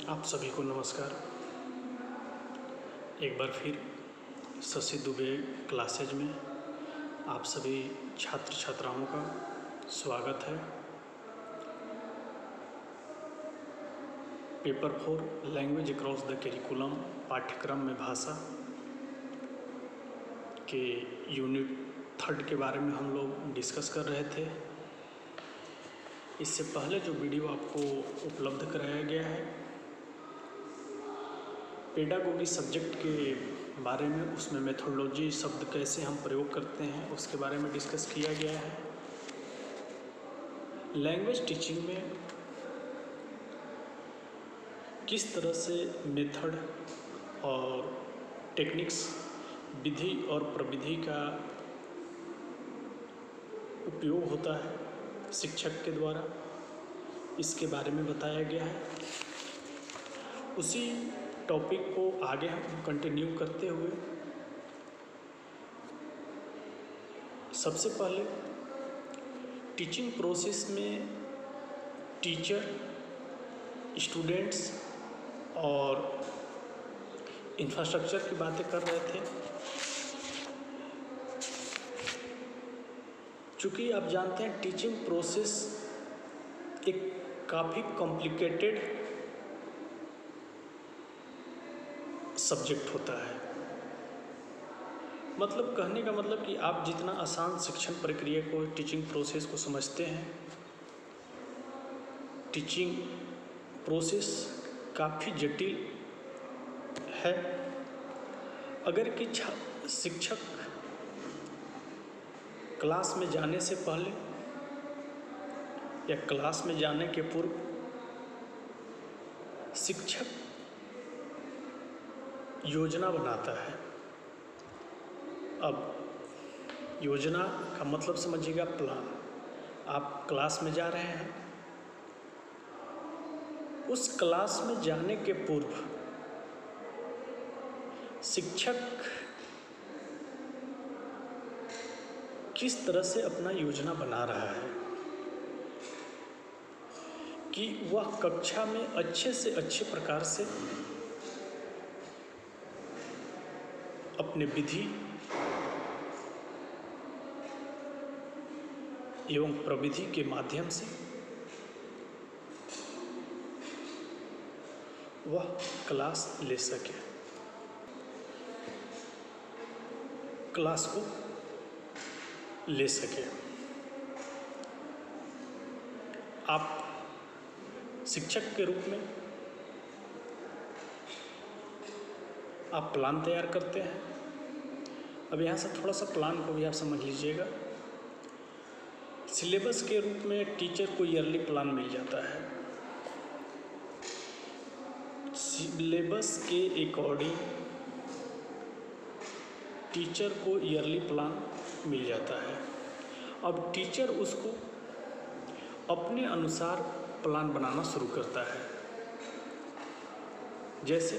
आप सभी को नमस्कार। एक बार फिर शशि दुबे क्लासेज में आप सभी छात्र छात्राओं का स्वागत है। Paper 4 language across the curriculum पाठ्यक्रम में भाषा के यूनिट 3 के बारे में हम लोग डिस्कस कर रहे थे। इससे पहले जो वीडियो आपको उपलब्ध कराया गया है पेडागोगी सब्जेक्ट के बारे में, उसमें मेथोडोलॉजी शब्द कैसे हम प्रयोग करते हैं उसके बारे में डिस्कस किया गया है। लैंग्वेज टीचिंग में किस तरह से मेथड और टेक्निक्स, विधि और प्रविधि का उपयोग होता है शिक्षक के द्वारा, इसके बारे में बताया गया है। उसी टॉपिक को आगे हम कंटिन्यू करते हुए सबसे पहले टीचिंग प्रोसेस में टीचर, स्टूडेंट्स और इंफ्रास्ट्रक्चर की बातें कर रहे थे। चूँकि आप जानते हैं टीचिंग प्रोसेस एक काफ़ी कॉम्प्लिकेटेड सब्जेक्ट होता है। मतलब कहने का मतलब कि आप जितना आसान शिक्षण प्रक्रिया को, टीचिंग प्रोसेस को समझते हैं, टीचिंग प्रोसेस काफ़ी जटिल है। अगर कि शिक्षक क्लास में जाने से पहले या क्लास में जाने के पूर्व शिक्षक योजना बनाता है। अब योजना का मतलब समझिएगा प्लान। आप क्लास में जा रहे हैं, उस क्लास में जाने के पूर्व शिक्षक किस तरह से अपना योजना बना रहा है कि वह कक्षा में अच्छे से अच्छे प्रकार से अपने विधि एवं प्रविधि के माध्यम से वह क्लास ले सके, क्लास को ले सके। आप शिक्षक के रूप में आप प्लान तैयार करते हैं। अब यहाँ से थोड़ा सा प्लान को भी आप समझ लीजिएगा। सिलेबस के रूप में टीचर को ईयरली प्लान मिल जाता है। सिलेबस के अकॉर्डिंग टीचर को ईयरली प्लान मिल जाता है। अब टीचर उसको अपने अनुसार प्लान बनाना शुरू करता है। जैसे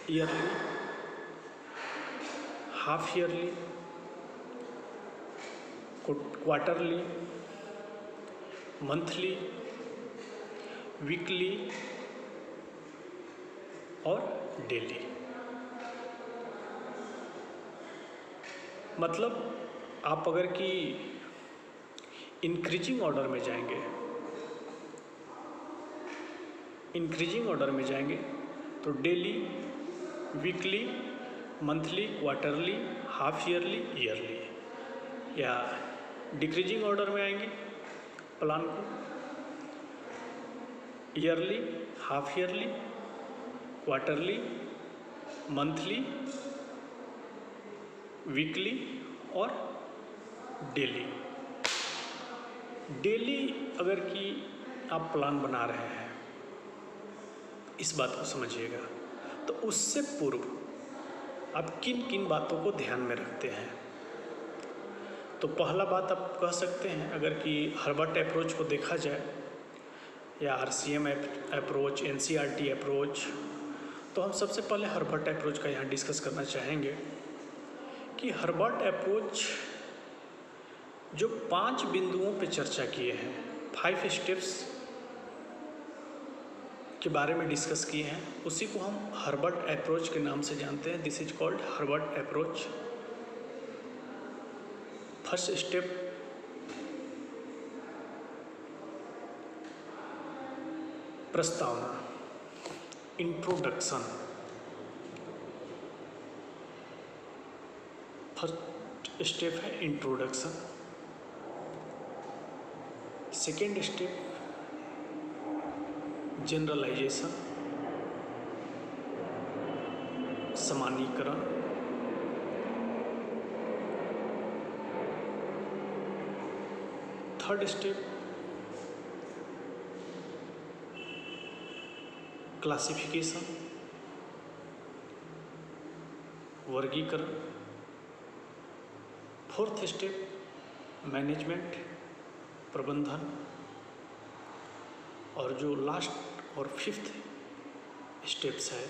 yearly, half yearly, quarterly, monthly, weekly और डेली। मतलब आप अगर कि इंक्रीजिंग ऑर्डर में जाएंगे तो daily, weekly, monthly, quarterly, half yearly, yearly. या डिक्रीजिंग ऑर्डर में आएंगे प्लान को yearly, half yearly, quarterly, monthly, weekly और डेली। डेली अगर कि आप प्लान बना रहे हैं, इस बात को समझिएगा, तो उससे पूर्व आप किन किन बातों को ध्यान में रखते हैं। तो पहला बात आप कह सकते हैं, अगर कि हर्बर्ट अप्रोच को देखा जाए या RCM अप्रोच, NCERT अप्रोच, तो हम सबसे पहले हर्बर्ट अप्रोच का यहाँ डिस्कस करना चाहेंगे कि हर्बर्ट अप्रोच जो 5 बिंदुओं पे चर्चा किए हैं, 5 स्टेप्स के बारे में डिस्कस किए हैं, उसी को हम हर्बर्ट अप्रोच के नाम से जानते हैं। This is called Herbert approach. First step, प्रस्तावना, इंट्रोडक्शन। फर्स्ट स्टेप है इंट्रोडक्शन। सेकेंड स्टेप जनरलाइजेशन, सामान्यीकरण। थर्ड स्टेप क्लासिफिकेशन, वर्गीकरण। फोर्थ स्टेप मैनेजमेंट, प्रबंधन। और जो लास्ट और फिफ्थ स्टेप्स है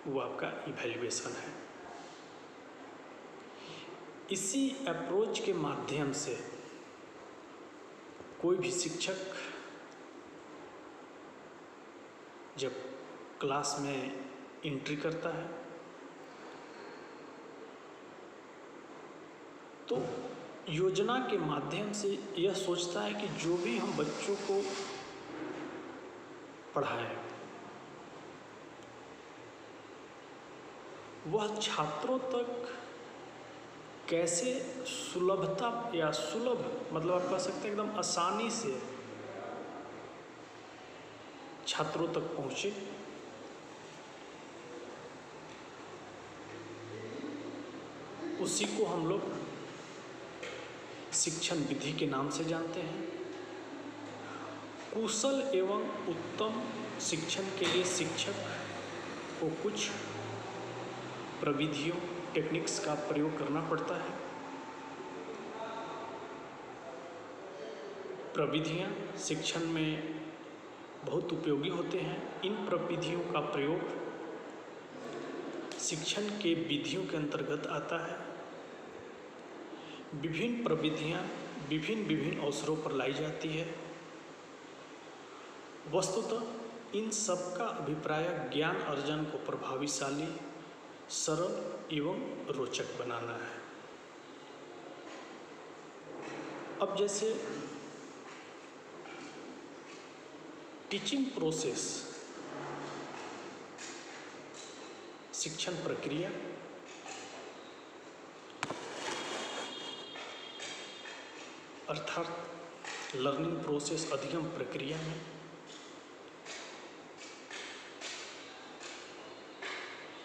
वो आपका इवैल्यूएशन है। इसी अप्रोच के माध्यम से कोई भी शिक्षक जब क्लास में एंट्री करता है तो योजना के माध्यम से यह सोचता है कि जो भी हम बच्चों को पढ़ाएं वह छात्रों तक कैसे सुलभता या सुलभ मतलब आप कह सकते हैं एकदम आसानी से छात्रों तक पहुँचे। उसी को हम लोग शिक्षण विधि के नाम से जानते हैं। कुशल एवं उत्तम शिक्षण के लिए शिक्षक को कुछ प्रविधियों टेक्निक्स का प्रयोग करना पड़ता है। प्रविधियाँ शिक्षण में बहुत उपयोगी होते हैं। इन प्रविधियों का प्रयोग शिक्षण के विधियों के अंतर्गत आता है। विभिन्न प्रविधियाँ विभिन्न अवसरों पर लाई जाती है। वस्तुतः इन सब का अभिप्राय ज्ञान अर्जन को प्रभावशाली, सरल एवं रोचक बनाना है। अब जैसे टीचिंग प्रोसेस, शिक्षण प्रक्रिया, अर्थात लर्निंग प्रोसेस अधिगम प्रक्रिया में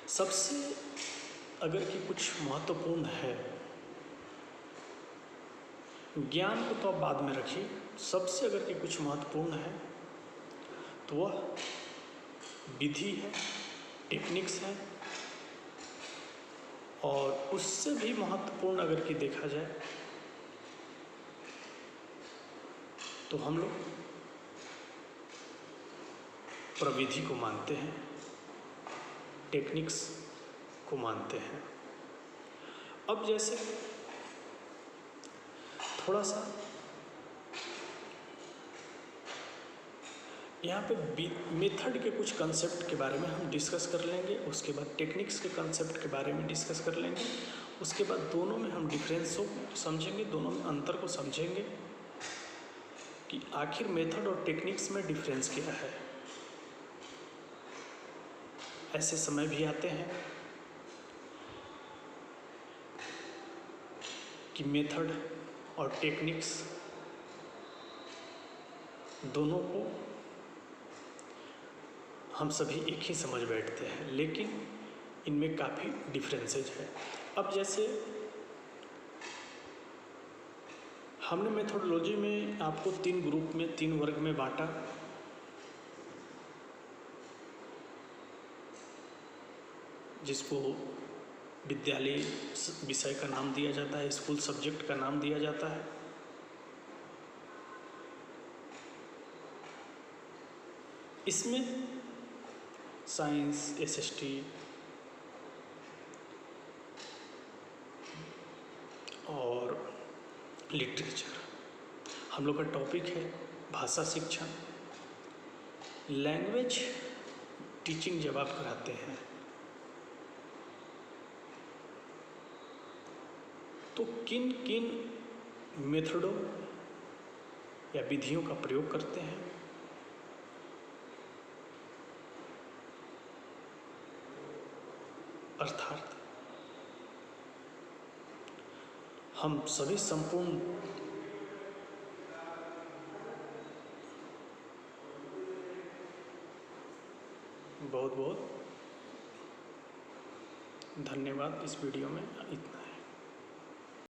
सबसे अगर कि कुछ महत्वपूर्ण है, ज्ञान को तो आप बाद में रखिए, सबसे अगर कि कुछ महत्वपूर्ण है तो वह विधि है, टेक्निक्स है। और उससे भी महत्वपूर्ण अगर कि देखा जाए तो हम लोग प्रविधि को मानते हैं, टेक्निक्स को मानते हैं। अब जैसे थोड़ा सा यहाँ पे मेथड के कुछ कंसेप्ट के बारे में हम डिस्कस कर लेंगे, उसके बाद टेक्निक्स के कंसेप्ट के बारे में डिस्कस कर लेंगे, उसके बाद दोनों में हम डिफरेंस को समझेंगे, दोनों में अंतर को समझेंगे कि आखिर मेथड और टेक्निक्स में डिफरेंस क्या है। ऐसे समय भी आते हैं कि मेथड और टेक्निक्स दोनों को हम सभी एक ही समझ बैठते हैं, लेकिन इनमें काफ़ी डिफरेंसेज है। अब जैसे हमने मेथोडोलॉजी में आपको 3 ग्रुप में 3 वर्ग में बांटा। जिसको विद्यालय विषय का नाम दिया जाता है, स्कूल सब्जेक्ट का नाम दिया जाता है। इसमें साइंस, एसएसटी और लिटरेचर, हम लोग का टॉपिक है भाषा शिक्षण। लैंग्वेज टीचिंग जब आप कराते हैं तो किन किन मेथडों या विधियों का प्रयोग करते हैं? अर्थात हम सभी संपूर्ण बहुत बहुत धन्यवाद। इस वीडियो में इतना